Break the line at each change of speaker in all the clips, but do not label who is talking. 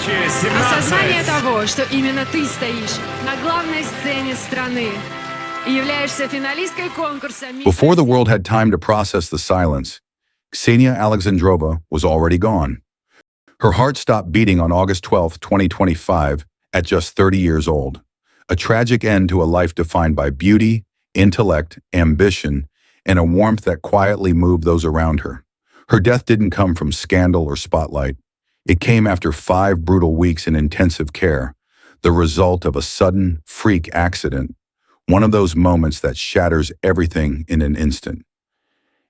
Осознание того, что именно ты стоишь на главной сцене страны и являешься финалисткой конкурса.
Before the world had time to process the silence, Kseniya Alexandrova was already gone. Her heart stopped beating on August 12, 2025, at just 30 years old. A tragic end to a life defined by beauty, intellect, ambition, and a warmth that quietly moved those around her. Her death didn't come from scandal or spotlight. It came after 5 brutal weeks in intensive care, the result of a sudden, freak accident, one of those moments that shatters everything in an instant.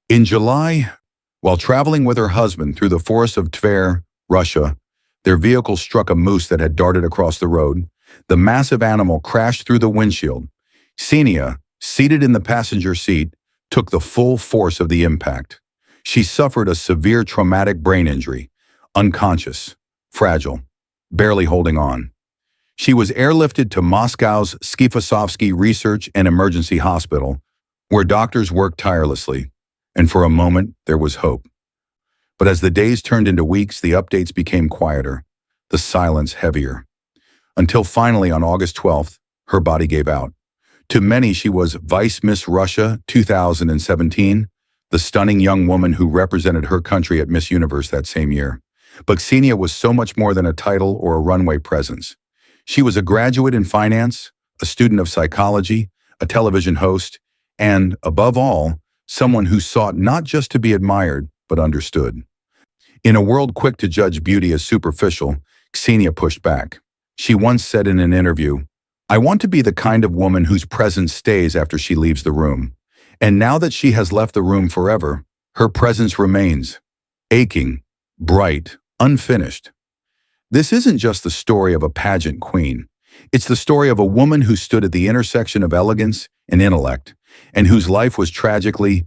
In July, while traveling with her husband through the forests of Tver, Russia, their vehicle struck a moose that had darted across the road. The massive animal crashed through the windshield. Kseniya, seated in the passenger seat, took the full force of the impact. She suffered a severe traumatic brain injury, unconscious, fragile, barely holding on. She was airlifted to Moscow's Skyfosovsky Research and Emergency Hospital, where doctors worked tirelessly, and for a moment there was hope. But as the days turned into weeks, the updates became quieter, the silence heavier. Until finally on August 12th, her body gave out. To many, she was Vice Miss Russia 2017, the stunning young woman who represented her country at Miss Universe that same year. But Kseniya was so much more than a title or a runway presence. She was a graduate in finance, a student of psychology, a television host, and, above all, someone who sought not just to be admired, but understood. In a world quick to judge beauty as superficial, Kseniya pushed back. She once said in an interview, "I want to be the kind of woman whose presence stays after she leaves the room. And now that she has left the room forever, her presence remains, aching, bright, unfinished." This isn't just the story of a pageant queen. It's the story of a woman who stood at the intersection of elegance and intellect, and whose life was tragically,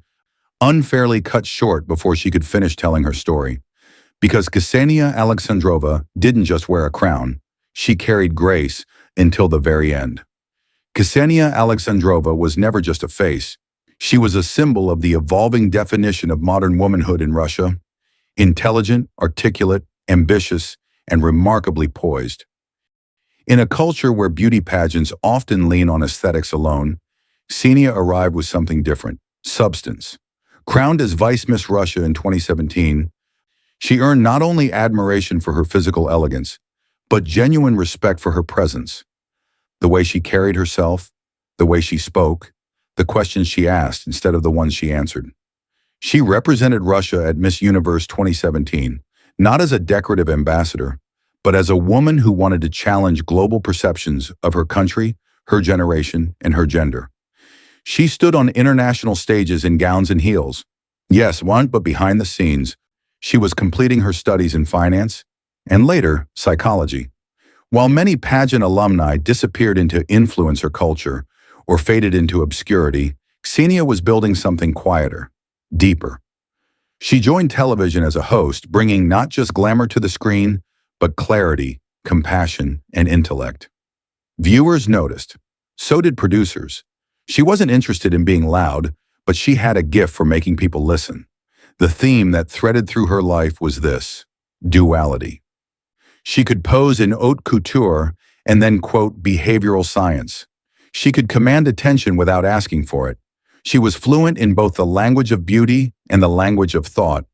unfairly cut short before she could finish telling her story. Because Kseniya Alexandrova didn't just wear a crown, she carried grace until the very end. Kseniya Alexandrova was never just a face. She was a symbol of the evolving definition of modern womanhood in Russia. Intelligent, articulate, ambitious, and remarkably poised. In a culture where beauty pageants often lean on aesthetics alone, Kseniya arrived with something different, substance. Crowned as Vice Miss Russia in 2017, she earned not only admiration for her physical elegance, but genuine respect for her presence. The way she carried herself, the way she spoke, the questions she asked instead of the ones she answered. She represented Russia at Miss Universe 2017, not as a decorative ambassador, but as a woman who wanted to challenge global perceptions of her country, her generation, and her gender. She stood on international stages in gowns and heels. Yes, but behind the scenes, she was completing her studies in finance, and later, psychology. While many pageant alumni disappeared into influencer culture or faded into obscurity, Kseniya was building something quieter, deeper. She joined television as a host, bringing not just glamour to the screen, but clarity, compassion, and intellect. Viewers noticed. So did producers. She wasn't interested in being loud, but she had a gift for making people listen. The theme that threaded through her life was this: duality. She could pose in haute couture and then quote behavioral science. She could command attention without asking for it. She was fluent in both the language of beauty and the language of thought.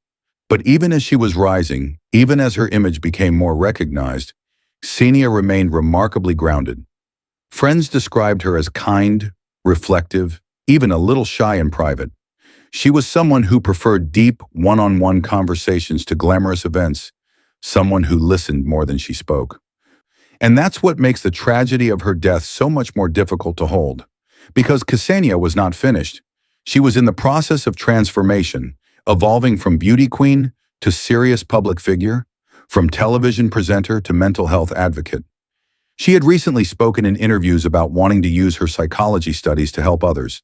But even as she was rising, even as her image became more recognized, Kseniya remained remarkably grounded. Friends described her as kind, reflective, even a little shy in private. She was someone who preferred deep, one-on-one conversations to glamorous events, someone who listened more than she spoke. And that's what makes the tragedy of her death so much more difficult to hold. Because Kseniya was not finished. She was in the process of transformation, evolving from beauty queen to serious public figure, from television presenter to mental health advocate. She had recently spoken in interviews about wanting to use her psychology studies to help others,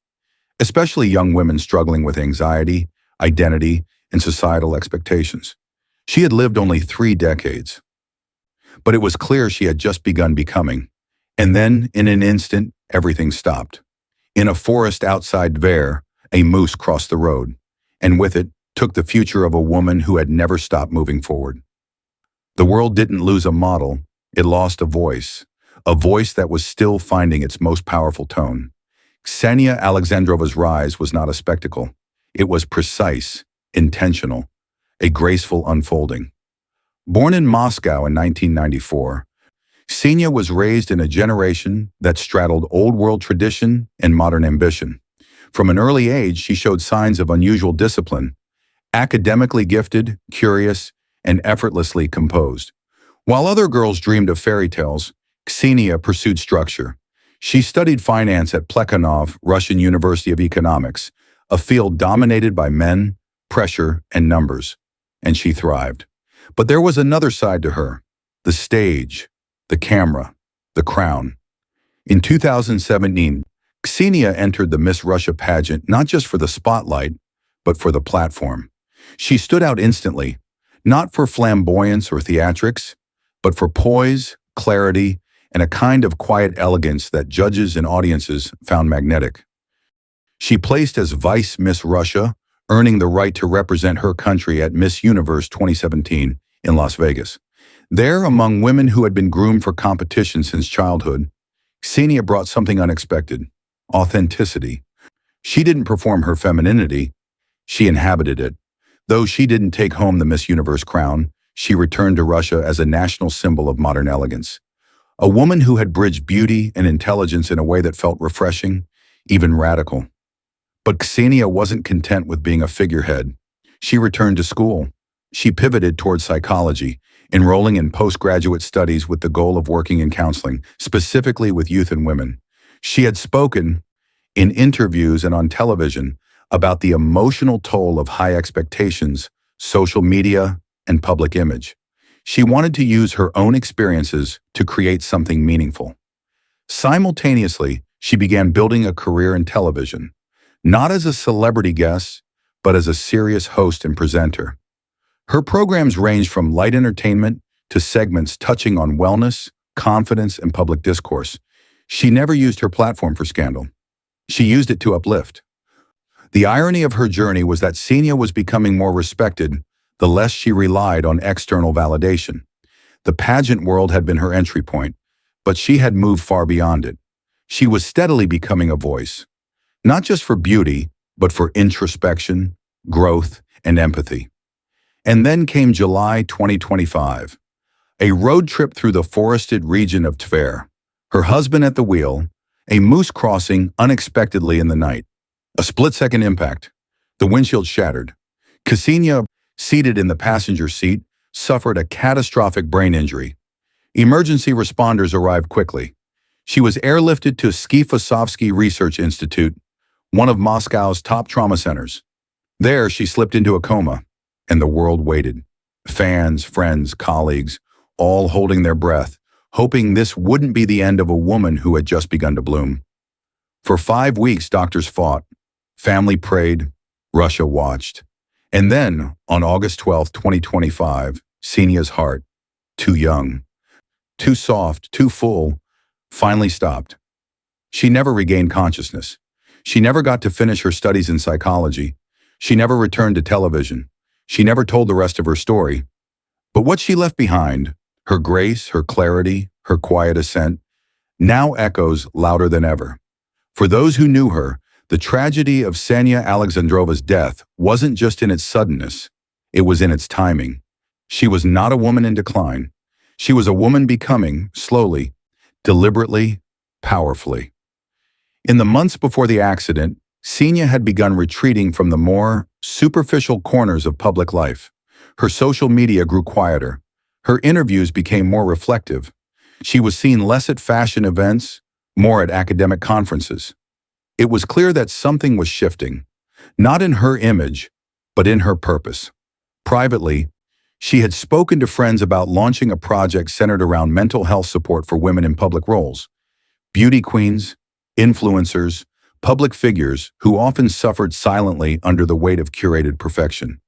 especially young women struggling with anxiety, identity, and societal expectations. She had lived only 3 decades. But it was clear she had just begun becoming. And then, in an instant, everything stopped. In a forest outside Tver, a moose crossed the road, and with it took the future of a woman who had never stopped moving forward. The world didn't lose a model, it lost a voice that was still finding its most powerful tone. Kseniya Alexandrova's rise was not a spectacle. It was precise, intentional, a graceful unfolding. Born in Moscow in 1994, Kseniya was raised in a generation that straddled old-world tradition and modern ambition. From an early age, she showed signs of unusual discipline, academically gifted, curious, and effortlessly composed. While other girls dreamed of fairy tales, Kseniya pursued structure. She studied finance at Plekhanov Russian University of Economics, a field dominated by men, pressure, and numbers. And she thrived. But there was another side to her: the stage, the camera, the crown. In 2017, Kseniya entered the Miss Russia pageant not just for the spotlight, but for the platform. She stood out instantly, not for flamboyance or theatrics, but for poise, clarity, and a kind of quiet elegance that judges and audiences found magnetic. She placed as Vice Miss Russia, earning the right to represent her country at Miss Universe 2017 in Las Vegas. There, among women who had been groomed for competition since childhood, Kseniya brought something unexpected: authenticity. She didn't perform her femininity, she inhabited it. Though she didn't take home the Miss Universe crown, she returned to Russia as a national symbol of modern elegance. A woman who had bridged beauty and intelligence in a way that felt refreshing, even radical. But Kseniya wasn't content with being a figurehead. She returned to school. She pivoted towards psychology, enrolling in postgraduate studies with the goal of working in counseling, specifically with youth and women. She had spoken in interviews and on television about the emotional toll of high expectations, social media, and public image. She wanted to use her own experiences to create something meaningful. Simultaneously, she began building a career in television, not as a celebrity guest, but as a serious host and presenter. Her programs ranged from light entertainment to segments touching on wellness, confidence, and public discourse. She never used her platform for scandal. She used it to uplift. The irony of her journey was that Kseniya was becoming more respected the less she relied on external validation. The pageant world had been her entry point, but she had moved far beyond it. She was steadily becoming a voice, not just for beauty, but for introspection, growth, and empathy. And then came July 2025, a road trip through the forested region of Tver. Her husband at the wheel, a moose crossing unexpectedly in the night. A split-second impact. The windshield shattered. Kseniya, seated in the passenger seat, suffered a catastrophic brain injury. Emergency responders arrived quickly. She was airlifted to Skyfosovsky Research Institute, one of Moscow's top trauma centers. There, she slipped into a coma, and the world waited. Fans, friends, colleagues, all holding their breath, hoping this wouldn't be the end of a woman who had just begun to bloom. For 5 weeks, doctors fought. Family prayed. Russia watched. And then, on August 12, 2025, Kseniya's heart, too young, too soft, too full, finally stopped. She never regained consciousness. She never got to finish her studies in psychology. She never returned to television. She never told the rest of her story. But what she left behind, her grace, her clarity, her quiet ascent, now echoes louder than ever. For those who knew her, the tragedy of Kseniya Alexandrova's death wasn't just in its suddenness, it was in its timing. She was not a woman in decline. She was a woman becoming, slowly, deliberately, powerfully. In the months before the accident, Kseniya had begun retreating from the more superficial corners of public life. Her social media grew quieter. Her interviews became more reflective. She was seen less at fashion events, more at academic conferences. It was clear that something was shifting, not in her image, but in her purpose. Privately, she had spoken to friends about launching a project centered around mental health support for women in public roles. Beauty queens, influencers, public figures who often suffered silently under the weight of curated perfection.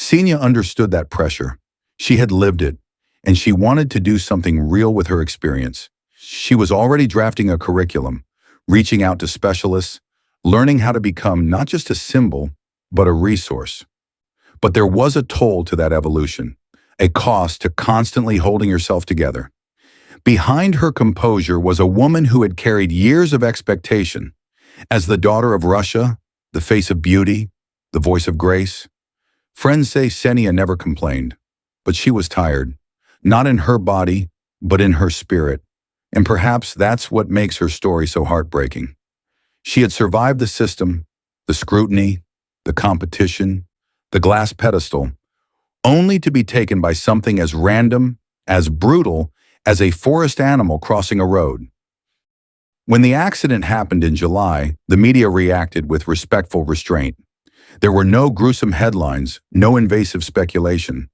Kseniya understood that pressure. She had lived it, and she wanted to do something real with her experience. She was already drafting a curriculum, reaching out to specialists, learning how to become not just a symbol, but a resource. But there was a toll to that evolution, a cost to constantly holding yourself together. Behind her composure was a woman who had carried years of expectation. As the daughter of Russia, the face of beauty, the voice of grace. Friends say Kseniya never complained, but she was tired, not in her body, but in her spirit. And perhaps that's what makes her story so heartbreaking. She had survived the system, the scrutiny, the competition, the glass pedestal, only to be taken by something as random, as brutal, as a forest animal crossing a road. When the accident happened in July, the media reacted with respectful restraint. There were no gruesome headlines, no invasive speculation.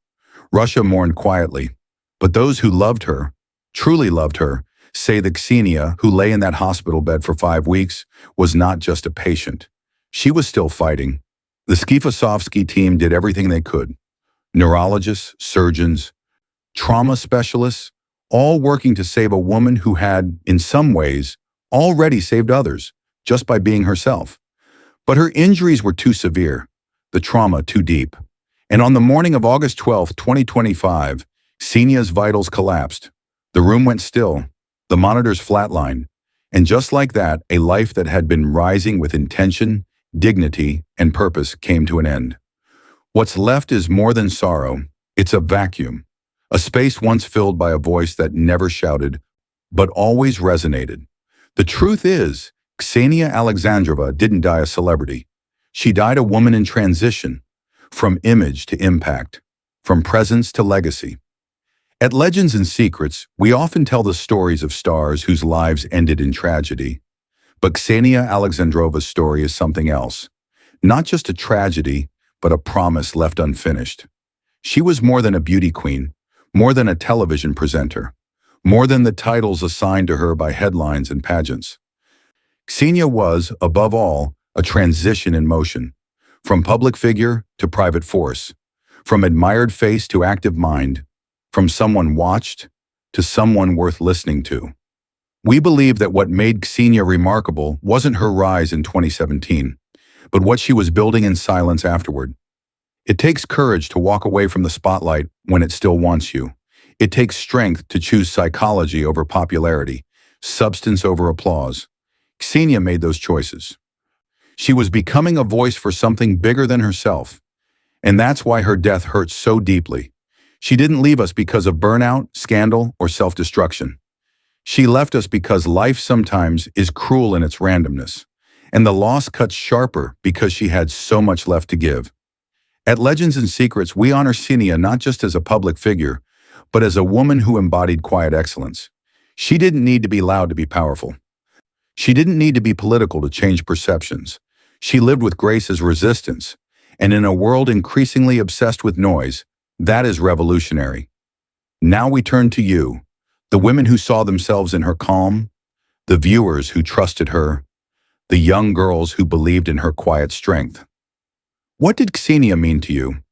Russia mourned quietly, but those who loved her, truly loved her, say that Kseniya, who lay in that hospital bed for 5 weeks, was not just a patient. She was still fighting. The Skifosovsky team did everything they could. Neurologists, surgeons, trauma specialists, all working to save a woman who had, in some ways, already saved others, just by being herself. But her injuries were too severe, the trauma too deep. And on the morning of August 12, 2025, Kseniya's vitals collapsed. The room went still, the monitors flatlined, and just like that, a life that had been rising with intention, dignity, and purpose came to an end. What's left is more than sorrow. It's a vacuum, a space once filled by a voice that never shouted, but always resonated. The truth is, Kseniya Alexandrova didn't die a celebrity. She died a woman in transition, from image to impact, from presence to legacy. At Legends and Secrets, we often tell the stories of stars whose lives ended in tragedy. But Kseniya Alexandrova's story is something else. Not just a tragedy, but a promise left unfinished. She was more than a beauty queen, more than a television presenter, more than the titles assigned to her by headlines and pageants. Kseniya was, above all, a transition in motion, from public figure to private force, from admired face to active mind, from someone watched to someone worth listening to. We believe that what made Kseniya remarkable wasn't her rise in 2017, but what she was building in silence afterward. It takes courage to walk away from the spotlight when it still wants you. It takes strength to choose psychology over popularity, substance over applause. Kseniya made those choices. She was becoming a voice for something bigger than herself. And that's why her death hurts so deeply. She didn't leave us because of burnout, scandal, or self-destruction. She left us because life sometimes is cruel in its randomness. And the loss cuts sharper because she had so much left to give. At Legends and Secrets, we honor Kseniya not just as a public figure, but as a woman who embodied quiet excellence. She didn't need to be loud to be powerful. She didn't need to be political to change perceptions. She lived with grace as resistance, and in a world increasingly obsessed with noise, that is revolutionary. Now we turn to you, the women who saw themselves in her calm, the viewers who trusted her, the young girls who believed in her quiet strength. What did Kseniya mean to you?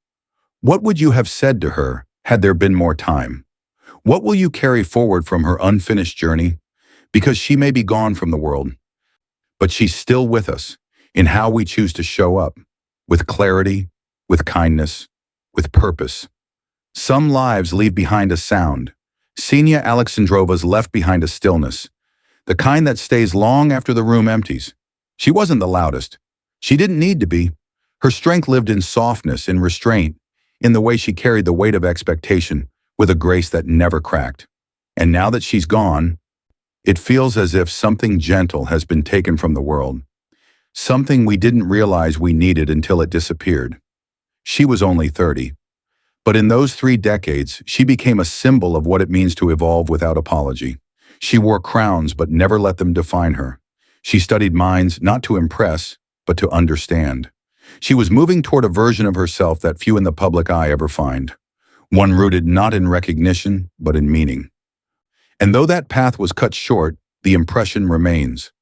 What would you have said to her had there been more time? What will you carry forward from her unfinished journey? Because she may be gone from the world, but she's still with us in how we choose to show up, with clarity, with kindness, with purpose. Some lives leave behind a sound. Kseniya Alexandrova's left behind a stillness, the kind that stays long after the room empties. She wasn't the loudest. She didn't need to be. Her strength lived in softness, in restraint, in the way she carried the weight of expectation with a grace that never cracked. And now that she's gone, it feels as if something gentle has been taken from the world, something we didn't realize we needed until it disappeared. She was only 30. But in those 3 decades, she became a symbol of what it means to evolve without apology. She wore crowns but never let them define her. She studied minds not to impress, but to understand. She was moving toward a version of herself that few in the public eye ever find, one rooted not in recognition, but in meaning. And though that path was cut short, the impression remains.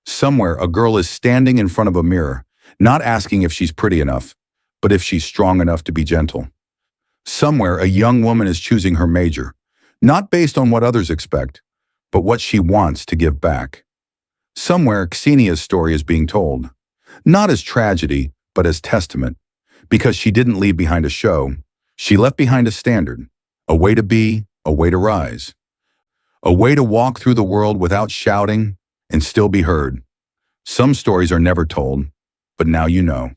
Somewhere, a girl is standing in front of a mirror, not asking if she's pretty enough, but if she's strong enough to be gentle. Somewhere, a young woman is choosing her major, not based on what others expect, but what she wants to give back. Somewhere, Kseniya's story is being told, not as tragedy, but as testament, because she didn't leave behind a show. She left behind a standard, a way to be, a way to rise, a way to walk through the world without shouting and still be heard. Some stories are never told, but now you know.